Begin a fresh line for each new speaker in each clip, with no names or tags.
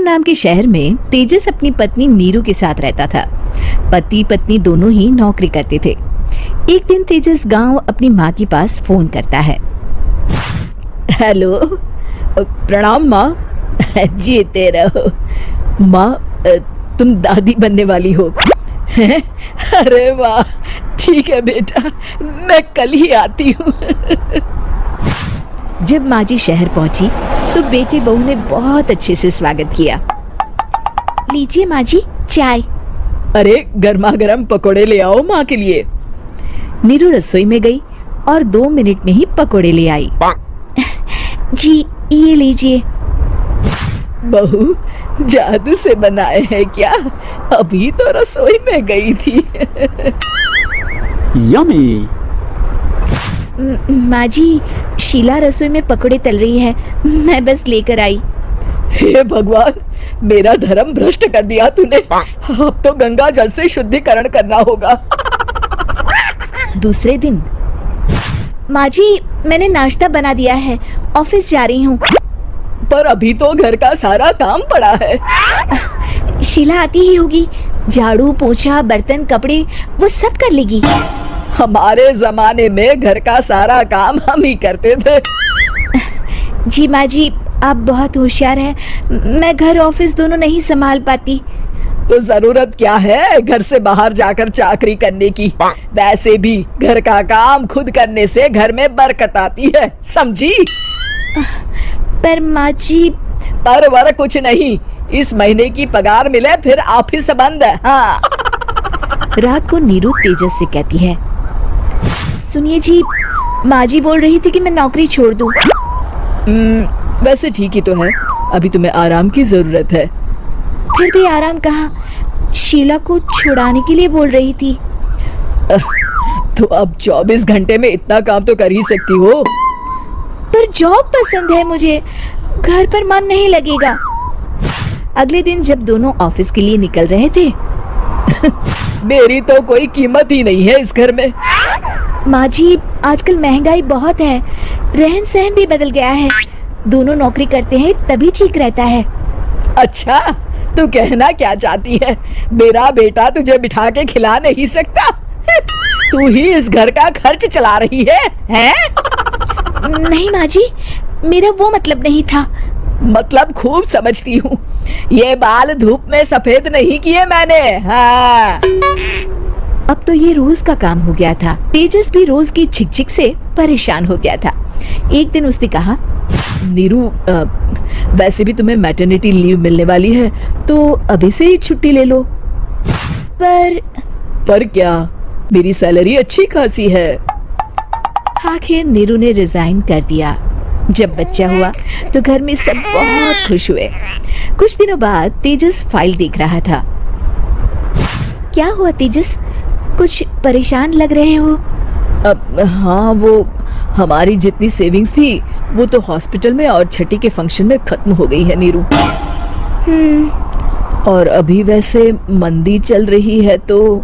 नाम के शहर में तेजस अपनी पत्नी नीरू के साथ रहता था। पति पत्नी दोनों ही नौकरी करते थे। एक दिन तेजस गांव अपनी माँ के पास फोन करता है।
हेलो, प्रणाम माँ। जीते रहो माँ, तुम दादी बनने वाली हो। अरे वाह, ठीक है बेटा, मैं कल ही आती हूँ।
जब माँ जी शहर पहुंची तो बेटे बहू ने बहुत अच्छे से स्वागत किया। लीजिए माँ जी चाय।
अरे गर्मा गर्म पकोड़े ले आओ माँ के लिए।
नीरू रसोई में गई और 2 मिनट में ही पकोड़े ले आई। जी ये लीजिए।
बहू जादू से बनाए हैं क्या? अभी तो रसोई में गई थी।
यम्मी।
माँ जी शीला रसोई में पकोड़े तल रही है, मैं बस लेकर आई।
हे भगवान, मेरा धर्म भ्रष्ट कर दिया तूने। अब तो गंगा जल से शुद्धिकरण करना होगा।
दूसरे दिन, माँ जी मैंने नाश्ता बना दिया है, ऑफिस जा रही हूँ।
पर अभी तो घर का सारा काम पड़ा है।
शीला आती ही होगी, झाड़ू पोछा बर्तन कपड़े वो सब कर लेगी।
हमारे जमाने में घर का सारा काम हम ही करते थे।
जी माँ जी आप बहुत होशियार हैं, मैं घर ऑफिस दोनों नहीं संभाल पाती।
तो जरूरत क्या है घर से बाहर जाकर चाकरी करने की? वैसे भी घर का काम खुद करने से घर में बरकत आती है, समझी?
पर माँ जी।
पर वर कुछ नहीं, इस महीने की पगार मिले फिर ऑफिस बंद है। हाँ।
रात को नीरू तेजस से कहती है, सुनिए जी, माँ जी बोल रही थी कि मैं नौकरी छोड़ दूं।
वैसे ठीक ही तो है, अभी तुम्हें आराम की जरूरत है।
फिर भी आराम कहाँ, शीला को छुड़ाने के लिए बोल रही थी।
तो अब 24 घंटे में इतना काम तो कर ही सकती हो।
पर जॉब पसंद है मुझे, घर पर मन नहीं लगेगा। अगले दिन जब दोनों ऑफिस के लिए निकल रहे थे
मेरी तो कोई कीमत ही नहीं है इस घर में।
माँ जी आजकल महंगाई बहुत है, रहन सहन भी बदल गया है, दोनों नौकरी करते हैं तभी ठीक रहता है।
अच्छा, तू कहना क्या चाहती है? मेरा बेटा तुझे बिठा के खिला नहीं सकता? तू ही इस घर का खर्च चला रही है, हैं?
नहीं माँ जी, मेरा वो मतलब नहीं था।
मतलब खूब समझती हूँ, ये बाल धूप में सफेद नहीं किए मैंने। हाँ।
अब तो ये रोज का काम हो गया था। तेजस भी रोज की चिकचिक से परेशान हो गया था। एक दिन उसने कहा,
नीरू, वैसे भी तुम्हें मैटरनिटी लीव मिलने वाली है, तो अभी से ही छुट्टी ले लो। पर क्या, मेरी सैलरी अच्छी खासी है।
आखिर नीरू ने रिजाइन कर दिया। जब बच्चा हुआ तो घर में सब बहुत खुश हुए। कुछ दिनों बाद तेजस फाइल देख रहा था। क्या हुआ तेजस, कुछ परेशान लग रहे हो?
हाँ, वो हमारी जितनी सेविंग्स थी वो तो हॉस्पिटल में और छठी के फंक्शन में खत्म हो गई है नीरू। और अभी वैसे मंदी चल रही है तो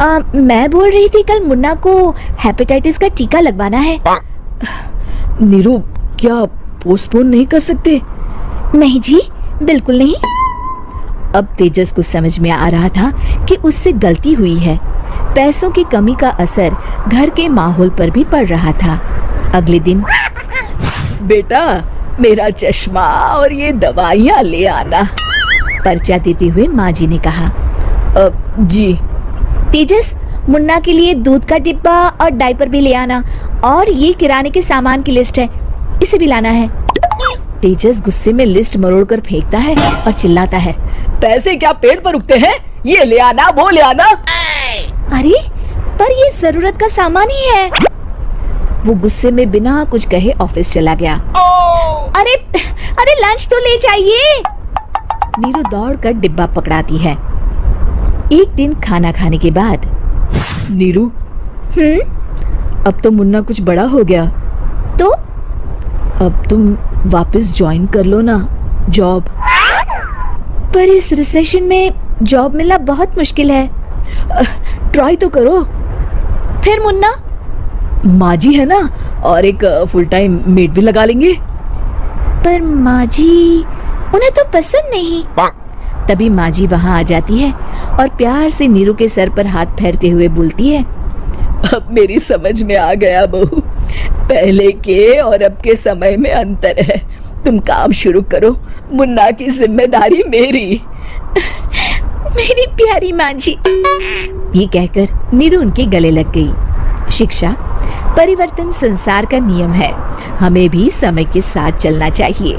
मैं बोल रही थी कल मुन्ना को हेपेटाइटिस का टीका लगवाना है।
नीरू, क्या पोस्टपोन नहीं कर सकते?
नहीं जी, बिल्कुल नहीं। अब तेजस को समझ में आ रहा था कि उससे गलती हुई है। पैसों की कमी का असर घर के माहौल पर भी पड़ रहा था। अगले दिन,
बेटा मेरा चश्मा और ये दवाइयाँ ले आना।
पर्चा देते हुए माँ जी ने कहा।
जी।
तेजस, मुन्ना के लिए दूध का डिब्बा और डायपर भी ले आना, और ये किराने के सामान की लिस्ट है, इसे भी लाना है। तेजस गुस्से में लिस्ट मरोड़ कर फेंकता है और चिल्लाता है,
पैसे क्या पेड़ पर उगते हैं? ये ले आना, वो ले आना।
अरे पर ये जरूरत का सामान ही है। वो गुस्से में बिना कुछ कहे ऑफिस चला गया। अरे अरे लंच तो ले जाइए। नीरू दौड़कर डिब्बा पकड़ाती है। एक दिन खाना खाने के बाद,
नीरू, अब तो मुन्ना कुछ बड़ा हो गया,
तो
अब तुम वापस ज्वाइन कर लो ना जॉब।
पर इस रिसेशन में जॉब मिलना बहुत मुश्किल है।
ट्राई तो करो।
फिर मुन्ना?
माँ जी है ना, और एक फुल टाइम मेड भी लगा लेंगे।
पर माँ जी, उन्हें तो पसंद नहीं। तभी माँ जी वहाँ आ जाती है और प्यार से नीरू के सर पर हाथ फेरते हुए बोलती है,
अब मेरी समझ में आ गया बहू, पहले के और अब के समय में अंतर है। तुम काम शुरू करो, मुन्ना की जिम्मेदारी मेरी।
मेरी प्यारी माँ जी। ये कहकर नीरू उनके गले लग गई। शिक्षा, परिवर्तन संसार का नियम है, हमें भी समय के साथ चलना चाहिए।